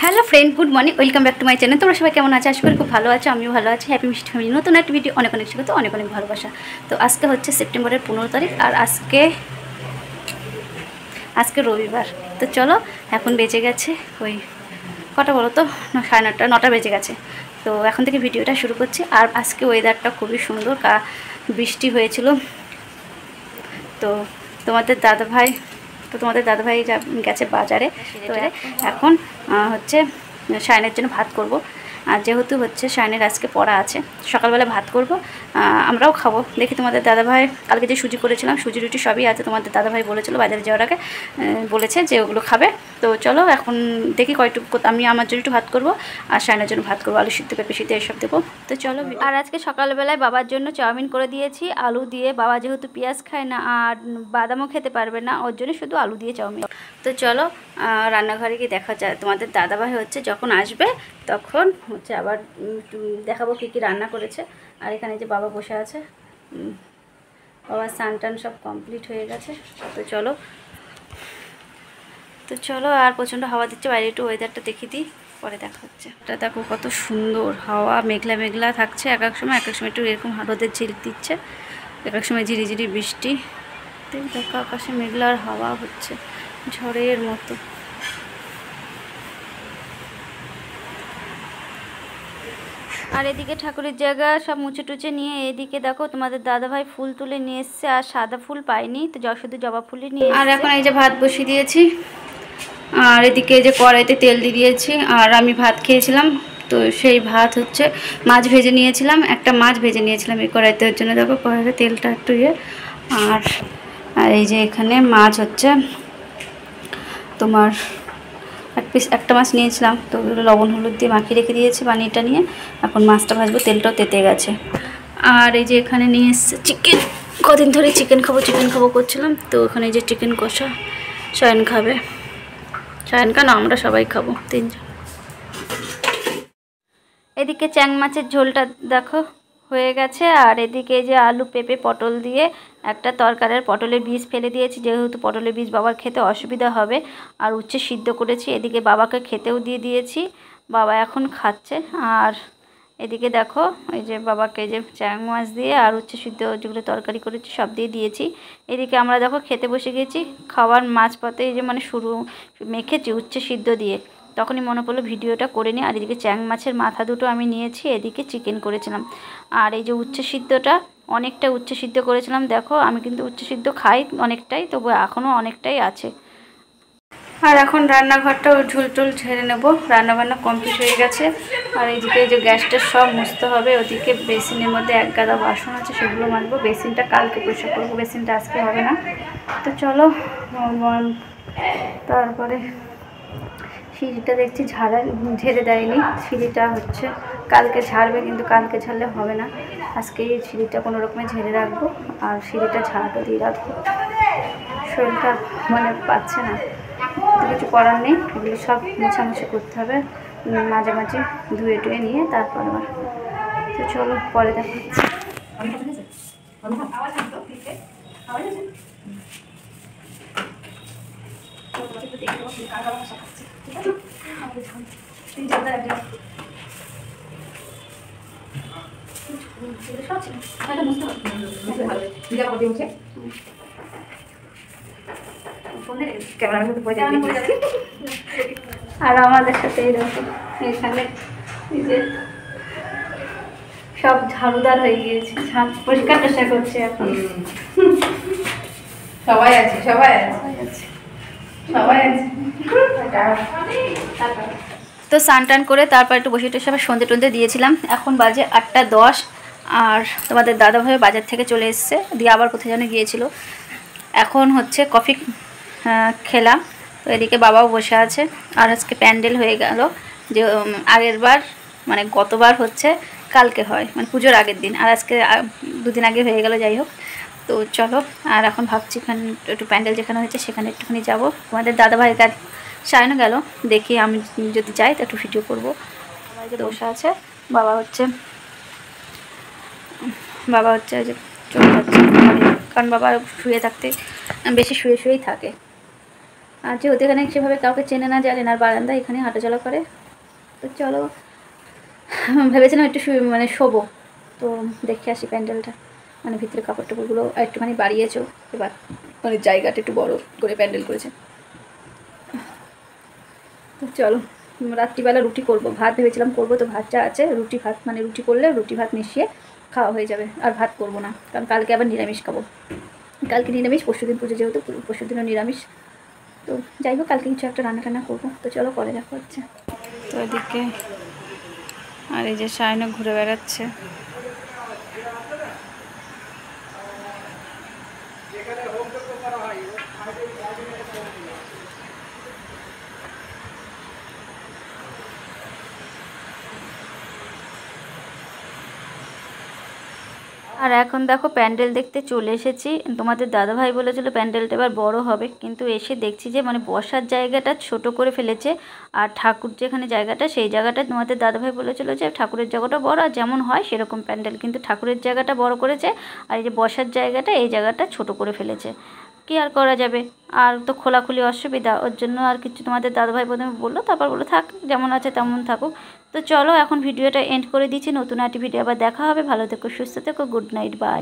Hello friend, good morning, welcome back to my channel. তোমরা সবাই কেমন আছো? আশা করি খুব ভালো আছো। আমিও ভালো আছি। হ্যাপি মিষ্টি ফ্যামিলি নতুন একটা ভিডিও, অনেক অনেক স্বাগত, অনেক অনেক ভালোবাসা। তো আজকে হচ্ছে সেপ্টেম্বরের 15 তারিখ আর আজকে রবিবার। তো চলো, এখন বেজে গেছে ওই কটা বলো তো, 9:30 9টা বেজে গেছে। তো এখন থেকে ভিডিওটা শুরু করছি। আর আজকে ওয়েদারটা খুবই সুন্দর, বৃষ্টি হয়েছিল। তো তোমাদের দাদাভাই গেছে বাজারে। তো এখন হচ্ছে সায়নের জন্য ভাত করব। আর যেহেতু হচ্ছে সায়নের আজকে পড়া আছে, সকালবেলা ভাত করব, আমরাও খাবো। দেখি তোমাদের দাদাভাই কালকে যে সুজি করেছিলাম, সুজি রুটি সবই আছে। তোমাদের দাদাভাই বলেছিল বাজারে যাওয়ার আগে, বলেছে যে ওগুলো খাবে। তো চলো এখন দেখি কয়টুকু, আমি আমার জন্য একটু ভাত করব আর সায়নের জন্য ভাত করবো, আলু সিদ্ধ পেঁপে সিদ্ধ এসব দেবো। তো চলো। আর আজকে সকালবেলায় বাবার জন্য চাউমিন করে দিয়েছি আলু দিয়ে। বাবা যেহেতু পেঁয়াজ খায় না আর বাদামও খেতে পারবে না, ওর জন্য শুধু আলু দিয়ে চাউমিন। তো চলো রান্নাঘরে গিয়ে দেখা যায়। তোমাদের দাদাভাই হচ্ছে যখন আসবে তখন হচ্ছে আবার দেখাবো কী কী রান্না করেছে। আর এখানে যে বাবা বসে আছে, বাবার স্নান টান সব কমপ্লিট হয়ে গেছে। তো চলো আর প্রচণ্ড হাওয়া দিচ্ছে বাইরে, একটু ওয়েদারটা দেখিয়ে দিই, পরে দেখা হচ্ছে। এটা দেখো কত সুন্দর হাওয়া, মেঘলা মেঘলা থাকছে এক এক সময় একটু এরকম রোদের ঝিলিক দিচ্ছে, এক এক সময় ঝিরিঝিরি বৃষ্টি। দেখো আকাশে মেঘলার হাওয়া হচ্ছে ঝড়ের মতো। আর এদিকে ঠাকুরের জায়গা সব মুছে টুচে নিয়ে এদিকে দেখো তোমাদের দাদাভাই ফুল তুলে নিয়ে এসছে। আর সাদা ফুল পাইনি, তো শুধু জবা ফুলই নিয়ে। আর এখন এই যে ভাত বসিয়ে দিয়েছি, আর এদিকে যে কড়াইতে তেল দিয়ে দিয়েছি। আর আমি ভাত খেয়েছিলাম, তো সেই ভাত হচ্ছে মাছ ভেজে নিয়েছিলাম, একটা মাছ ভেজে নিয়েছিলাম এই কড়াইতে। ওর জন্য দেখো কড়াইতে তেলটা একটু আর আর এই যে এখানে মাছ হচ্ছে তোমার একটা মাছ নিয়েছিলাম, তো ওগুলো লবণ হলুদ দিয়ে মাখিয়ে রেখে দিয়েছি পানিটা নিয়ে। এখন মাছটা ভাজবো, তেলটাও তেতে গেছে। আর এই যে এখানে নিয়ে এসছে চিকেন, কদিন ধরে চিকেন খাবো করছিলাম। তো ওখানে যে চিকেন কষা সায়ন খাবে, সায়ন কেন আমরা সবাই খাবো, তিনজন। এদিকে চ্যাং মাছের ঝোলটা দেখো হয়ে গেছে। আর এদিকে যে আলু পেঁপে পটল দিয়ে একটা তরকারির, পটলের বীজ ফেলে দিয়েছি যেহেতু পটলের বীজ বাবার খেতে অসুবিধা হবে। আর উচ্ছে সিদ্ধ করেছি, এদিকে বাবাকে খেতেও দিয়ে দিয়েছি, বাবা এখন খাচ্ছে। আর এদিকে দেখো এই যে বাবাকে যে চ্যাং মাছ দিয়ে আর উচ্ছে সিদ্ধ যেগুলো তরকারি করেছি সব দিয়ে দিয়েছি। এদিকে আমরা দেখো খেতে বসে গেছি। খাওয়ার মাঝপথে এই যে শুরু মেখেছি উচ্ছে সিদ্ধ দিয়ে, তখনই মনে পড়লো ভিডিওটা করে নিই। আর এদিকে চ্যাং মাছের মাথা দুটো আমি নিয়েছি, এদিকে চিকেন করেছিলাম। আর এই যে উচ্ছে সিদ্ধটা অনেকটা উচ্ছে সিদ্ধ করেছিলাম। দেখো আমি কিন্তু উচ্ছে সিদ্ধ খাই অনেকটাই, তবু এখনও অনেকটাই আছে। আর এখন রান্নাঘরটাও ঝুল টুল ঝেড়ে নেবো, রান্নাবান্না কমপ্লিট হয়ে গেছে। আর এইদিকে এই যে গ্যাসটা সব মুছতে হবে। ওদিকে বেসিনের মধ্যে এক গাদা বাসন আছে, সেগুলো মাজবো। বেসিনটা কালকে পরিষ্কার করবো, বেসিনটা আজকে হবে না। তো চলো, তারপরে সিঁড়িটা দেখছি ঝেড়ে দেয়নি। সিঁড়িটা হচ্ছে কালকে ঝাড়বে, কিন্তু কালকে ঝাড়লে হবে না, আজকে এই সিঁড়িটা কোনো রকমে ঝেড়ে রাখবো। আর সিঁড়িটা ঝাড়টা দিয়ে রাখবো, শরীরটা পাচ্ছে না, কিছু করার নেই। এগুলো সব মোছামুছি করতে হবে, মাঝে মাঝে ধুয়ে টুয়ে নিয়ে তারপর আবার। তো চলো পরে দেখা হচ্ছে। আর আমাদের সাথে এইরকম এখানে সব ঝাড়ুদার হয়ে গিয়েছে, পরিষ্কার টরিষ্কার করছে এখন। সবাই আছে। তো স্নান টান করে তারপর একটু বসে টসে আবার সন্ধে টন্ধে দিয়েছিলাম। এখন বাজে 8টা 10। আর তোমাদের দাদাভাই বাজার থেকে চলে এসছে, দিয়ে আবার কোথায় যেন গিয়েছিল। এখন হচ্ছে কফি খেলাম। তো এদিকে বাবাও বসে আছে। আর আজকে প্যান্ডেল হয়ে গেল, যে আগের বার গতবার হচ্ছে কালকে হয়, পুজোর আগের দিন, আর আজকে 2 দিন আগে হয়ে গেল। যাই হোক, তো চলো। আর এখন ভাবছি এখানে একটু প্যান্ডেল যেখানে হয়েছে সেখানে একটুখানি যাবো। তোমাদের দাদাভাইয়ের কাছে সায়নও গেল, দেখি আমি যদি যাই তো একটু ভিডিও করবো। সবাই যে বসে আছে, বাবা হচ্ছে যে চলে যাচ্ছে, কারণ বাবা শুয়ে থাকতে বেশি শুয়েই থাকে। আর যেহেতু এখানে সেভাবে কাউকে চেনে না জানে না, আর বারান্দা এখানে হাঁটাচলা করে। তো চলো, ভেবেছিলাম একটু মানে শোবো, তো দেখে আসি প্যান্ডেলটা, মানে ভিতরে কাপড় টাপড়গুলো একটুখানি বাড়িয়েছো এবার, মানে জায়গাটা একটু বড় করে প্যান্ডেল করেছে। তো চলো, রাত্রিবেলা রুটি করব, ভাত ভেবেছিলাম করবো, তো ভাত যা আছে রুটি ভাত, মানে রুটি করলে রুটি ভাত মিশিয়ে খাওয়া হয়ে যাবে, আর ভাত করবো না, কারণ কালকে আবার নিরামিষ খাবো। কালকে নিরামিষ, পরশুদিন পুজো, যেহেতু পরশুদিনও নিরামিষ। তো যাই হোক, কালকে কিছু একটা রান্না টান্না করবো। তো চলো পরে দেখা হচ্ছে। তো এদিকে আর এই যে শাইনও ঘুরে বেড়াচ্ছে। আর এখন দেখো প্যান্ডেল দেখতে চলে এসেছি। তোমাদের দাদাভাই বলেছিল প্যান্ডেলটা এবার বড় হবে, কিন্তু এসে দেখছি যে মানে বসার জায়গাটা ছোট করে ফেলেছে। আর ঠাকুর যেখানে জায়গাটা, সেই জায়গাটা তোমাদের দাদাভাই বলেছিল যে ঠাকুরের জায়গাটা বড়, আর যেমন হয় সেরকম প্যান্ডেল, কিন্তু ঠাকুরের জায়গাটা বড় করেছে, আর এই যে বসার জায়গাটা, এই জায়গাটা ছোট করে ফেলেছে। কি আর করা যাবে, আর তো খোলাখুলি অসুবিধা, ওর জন্য আর কিছু তোমাদের দাদাভাই প্রথমে বললো, তারপর বললো থাক যেমন আছে তেমন থাকুক। তো চলো এখন ভিডিওটা এন্ড করে দিচ্ছি, নতুন একটি ভিডিও আবার দেখা হবে, ভালো থেকো, সুস্থ থেকো, গুড নাইট, বাই।